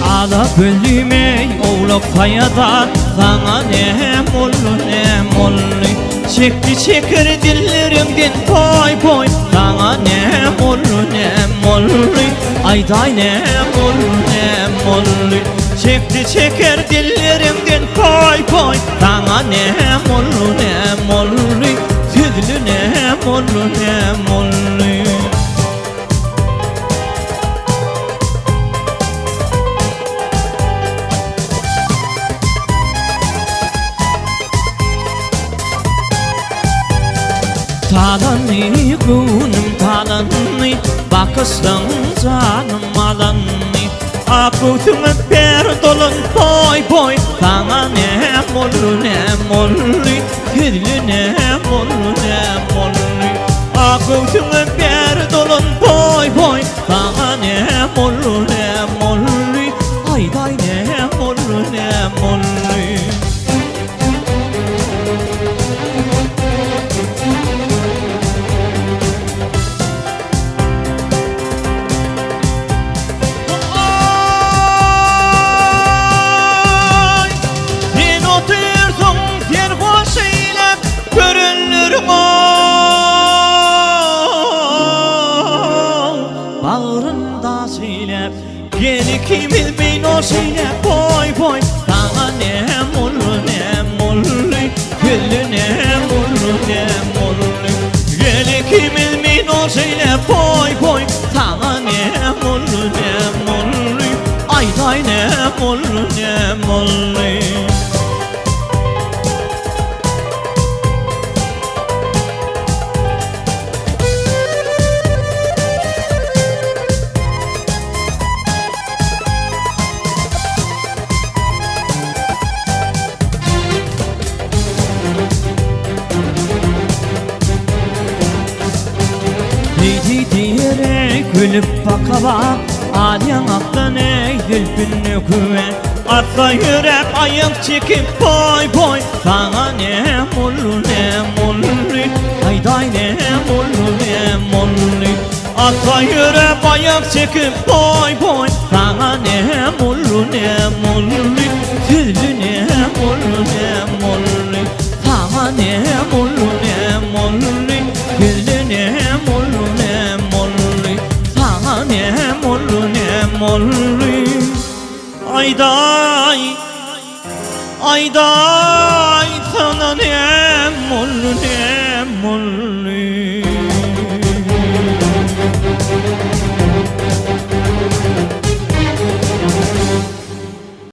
Ala bölümey oğlak payadan sana ne mollu çekti çeker dillerimden poy poy sana ne mollu ayday ne mollu çekti çeker dillerimden poy poy sana ne mollu tüdlü ne mollu Talanni günüm talanni bakıştan canım alanni akutuma per dolun poy poy sana ne mollu kirli ne mollu akutuma per dolun poy poy sana ne mollu ayday ne mollu bağrında söyle yeni kimil beyin o söyle boy boy sana ne mollu güllü ne mollu yeni kimil beyin o söyle boy boy sana ne mollu ayday ne mollu diyerek gülüp bakava alyan atlan ey dülbünlü küve atla yürek ayak çekip boy boy sana ne mollu ayday ne mollu atla yürek ayak çekip boy boy sana ne mollu tüllü ne mollu sana ne mollu güllü ne mollu ayday sana ne mollu